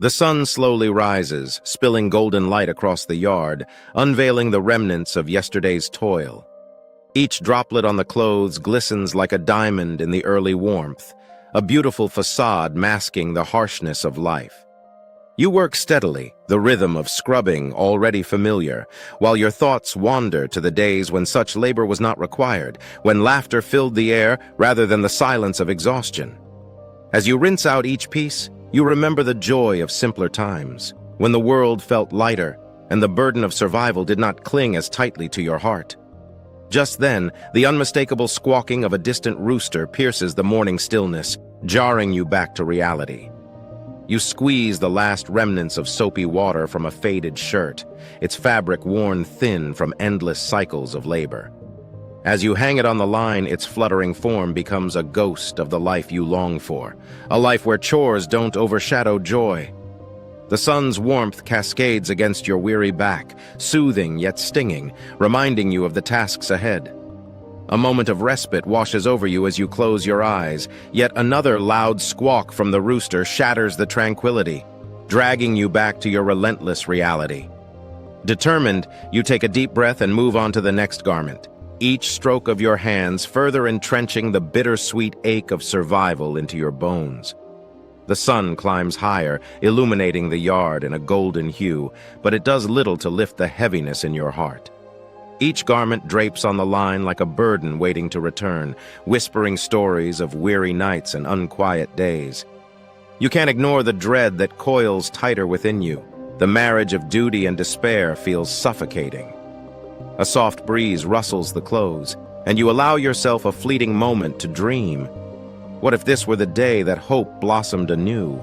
The sun slowly rises, spilling golden light across the yard, unveiling the remnants of yesterday's toil. Each droplet on the clothes glistens like a diamond in the early warmth, a beautiful facade masking the harshness of life. You work steadily, the rhythm of scrubbing already familiar, while your thoughts wander to the days when such labor was not required, when laughter filled the air rather than the silence of exhaustion. As you rinse out each piece, you remember the joy of simpler times, when the world felt lighter and the burden of survival did not cling as tightly to your heart. Just then, the unmistakable squawking of a distant rooster pierces the morning stillness, jarring you back to reality. You squeeze the last remnants of soapy water from a faded shirt, its fabric worn thin from endless cycles of labor. As you hang it on the line, its fluttering form becomes a ghost of the life you long for, a life where chores don't overshadow joy. The sun's warmth cascades against your weary back, soothing yet stinging, reminding you of the tasks ahead. A moment of respite washes over you as you close your eyes, yet another loud squawk from the rooster shatters the tranquility, dragging you back to your relentless reality. Determined, you take a deep breath and move on to the next garment, each stroke of your hands further entrenching the bittersweet ache of survival into your bones. The sun climbs higher, illuminating the yard in a golden hue, but it does little to lift the heaviness in your heart. Each garment drapes on the line like a burden waiting to return, whispering stories of weary nights and unquiet days. You can't ignore the dread that coils tighter within you. The marriage of duty and despair feels suffocating. A soft breeze rustles the clothes, and you allow yourself a fleeting moment to dream. What if this were the day that hope blossomed anew?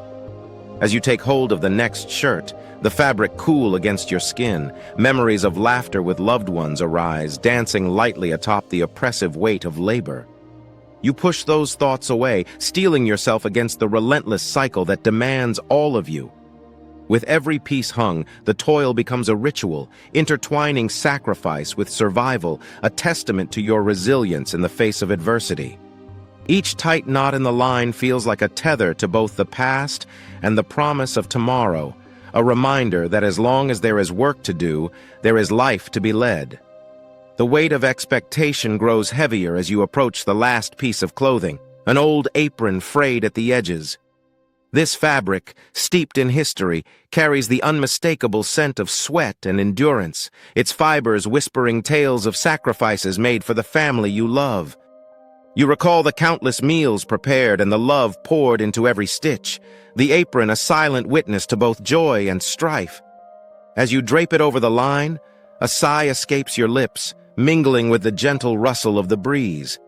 As you take hold of the next shirt, the fabric cool against your skin, memories of laughter with loved ones arise, dancing lightly atop the oppressive weight of labor. You push those thoughts away, steeling yourself against the relentless cycle that demands all of you. With every piece hung, the toil becomes a ritual, intertwining sacrifice with survival, a testament to your resilience in the face of adversity. Each tight knot in the line feels like a tether to both the past and the promise of tomorrow, a reminder that as long as there is work to do, there is life to be led. The weight of expectation grows heavier as you approach the last piece of clothing, an old apron frayed at the edges. This fabric, steeped in history, carries the unmistakable scent of sweat and endurance, its fibers whispering tales of sacrifices made for the family you love. You recall the countless meals prepared and the love poured into every stitch, the apron a silent witness to both joy and strife. As you drape it over the line, a sigh escapes your lips, mingling with the gentle rustle of the breeze.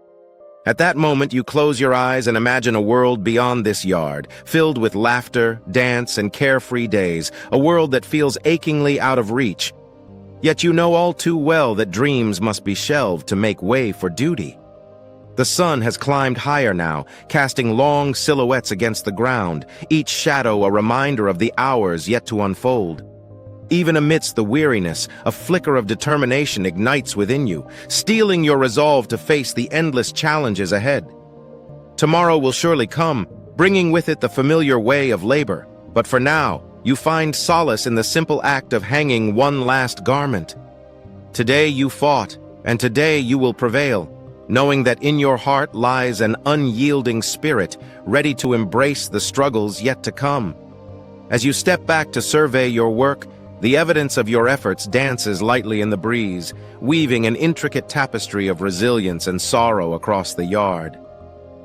At that moment, you close your eyes and imagine a world beyond this yard, filled with laughter, dance, and carefree days, a world that feels achingly out of reach. Yet you know all too well that dreams must be shelved to make way for duty. The sun has climbed higher now, casting long silhouettes against the ground, each shadow a reminder of the hours yet to unfold. Even amidst the weariness, a flicker of determination ignites within you, steeling your resolve to face the endless challenges ahead. Tomorrow will surely come, bringing with it the familiar way of labor, but for now, you find solace in the simple act of hanging one last garment. Today you fought, and today you will prevail, knowing that in your heart lies an unyielding spirit, ready to embrace the struggles yet to come. As you step back to survey your work, the evidence of your efforts dances lightly in the breeze, weaving an intricate tapestry of resilience and sorrow across the yard.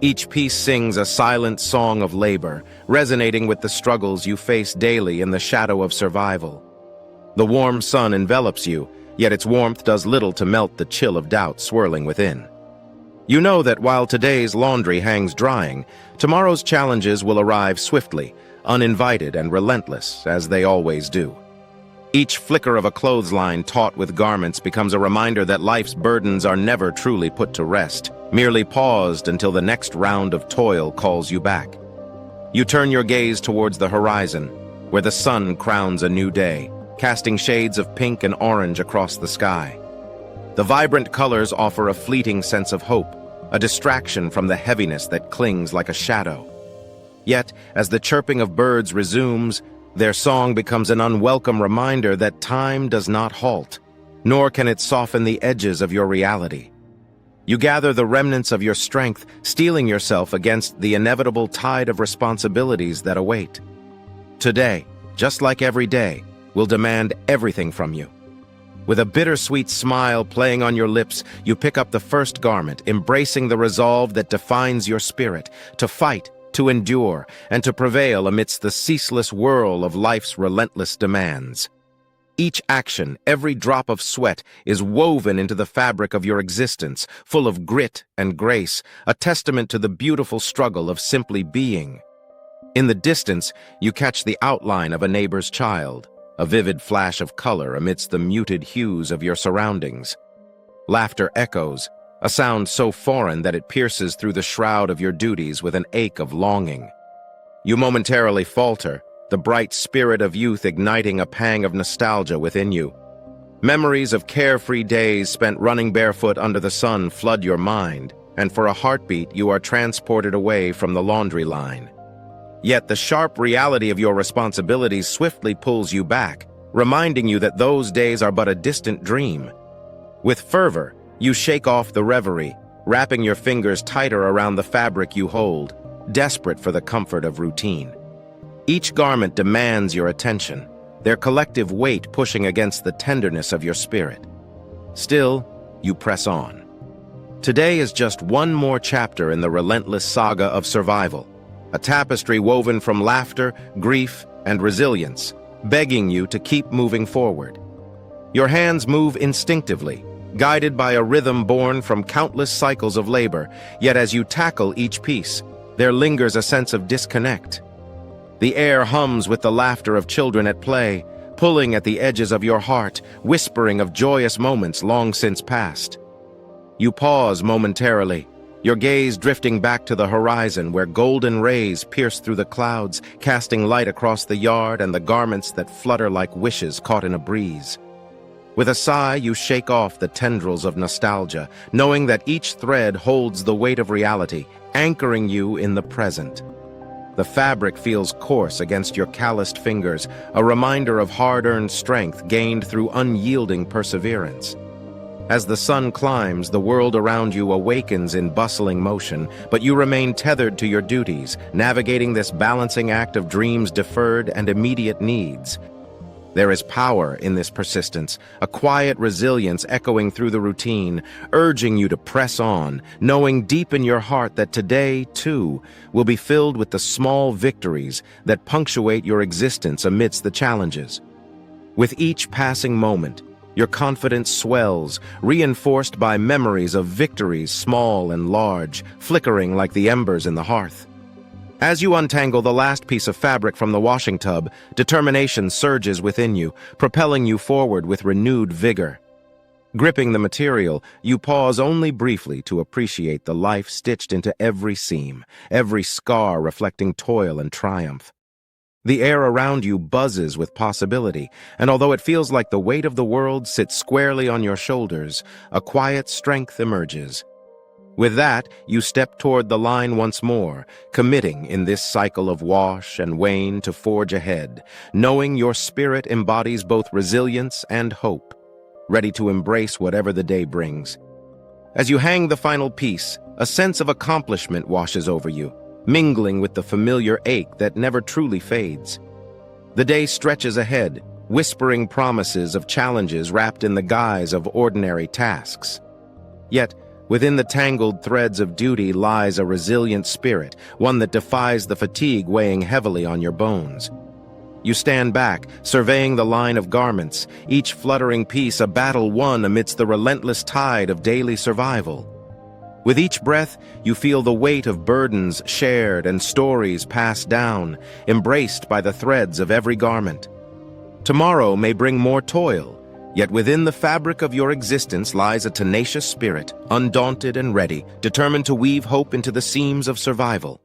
Each piece sings a silent song of labor, resonating with the struggles you face daily in the shadow of survival. The warm sun envelops you, yet its warmth does little to melt the chill of doubt swirling within. You know that while today's laundry hangs drying, tomorrow's challenges will arrive swiftly, uninvited and relentless, as they always do. Each flicker of a clothesline taut with garments becomes a reminder that life's burdens are never truly put to rest, merely paused until the next round of toil calls you back. You turn your gaze towards the horizon, where the sun crowns a new day, casting shades of pink and orange across the sky. The vibrant colors offer a fleeting sense of hope, a distraction from the heaviness that clings like a shadow. Yet, as the chirping of birds resumes, Their song becomes an unwelcome reminder that time does not halt, nor can it soften the edges of your reality. You gather the remnants of your strength, steeling yourself against the inevitable tide of responsibilities that await. Today, just like every day, will demand everything from you. With a bittersweet smile playing on your lips, you pick up the first garment, embracing the resolve that defines your spirit, to fight, to endure, and to prevail amidst the ceaseless whirl of life's relentless demands. Each action, every drop of sweat, is woven into the fabric of your existence, full of grit and grace, a testament to the beautiful struggle of simply being. In the distance, you catch the outline of a neighbor's child, a vivid flash of color amidst the muted hues of your surroundings. Laughter echoes, a sound so foreign that it pierces through the shroud of your duties with an ache of longing. You momentarily falter, the bright spirit of youth igniting a pang of nostalgia within you. Memories of carefree days spent running barefoot under the sun flood your mind, and for a heartbeat you are transported away from the laundry line. Yet the sharp reality of your responsibilities swiftly pulls you back, reminding you that those days are but a distant dream. With fervor, you shake off the reverie, wrapping your fingers tighter around the fabric you hold, desperate for the comfort of routine. Each garment demands your attention, their collective weight pushing against the tenderness of your spirit. Still, you press on. Today is just one more chapter in the relentless saga of survival, a tapestry woven from laughter, grief, and resilience, begging you to keep moving forward. Your hands move instinctively, guided by a rhythm born from countless cycles of labor, yet as you tackle each piece, there lingers a sense of disconnect. The air hums with the laughter of children at play, pulling at the edges of your heart, whispering of joyous moments long since past. You pause momentarily, your gaze drifting back to the horizon where golden rays pierce through the clouds, casting light across the yard and the garments that flutter like wishes caught in a breeze. With a sigh, you shake off the tendrils of nostalgia, knowing that each thread holds the weight of reality, anchoring you in the present. The fabric feels coarse against your calloused fingers, a reminder of hard-earned strength gained through unyielding perseverance. As the sun climbs, the world around you awakens in bustling motion, but you remain tethered to your duties, navigating this balancing act of dreams deferred and immediate needs. There is power in this persistence, a quiet resilience echoing through the routine, urging you to press on, knowing deep in your heart that today, too, will be filled with the small victories that punctuate your existence amidst the challenges. With each passing moment, your confidence swells, reinforced by memories of victories small and large, flickering like the embers in the hearth. As you untangle the last piece of fabric from the washing tub, determination surges within you, propelling you forward with renewed vigor. Gripping the material, you pause only briefly to appreciate the life stitched into every seam, every scar reflecting toil and triumph. The air around you buzzes with possibility, and although it feels like the weight of the world sits squarely on your shoulders, a quiet strength emerges. With that, you step toward the line once more, committing in this cycle of wash and wane to forge ahead, knowing your spirit embodies both resilience and hope, ready to embrace whatever the day brings. As you hang the final piece, a sense of accomplishment washes over you, mingling with the familiar ache that never truly fades. The day stretches ahead, whispering promises of challenges wrapped in the guise of ordinary tasks. Yet, within the tangled threads of duty lies a resilient spirit, one that defies the fatigue weighing heavily on your bones. You stand back, surveying the line of garments, each fluttering piece a battle won amidst the relentless tide of daily survival. With each breath, you feel the weight of burdens shared and stories passed down, embraced by the threads of every garment. Tomorrow may bring more toil, yet within the fabric of your existence lies a tenacious spirit, undaunted and ready, determined to weave hope into the seams of survival.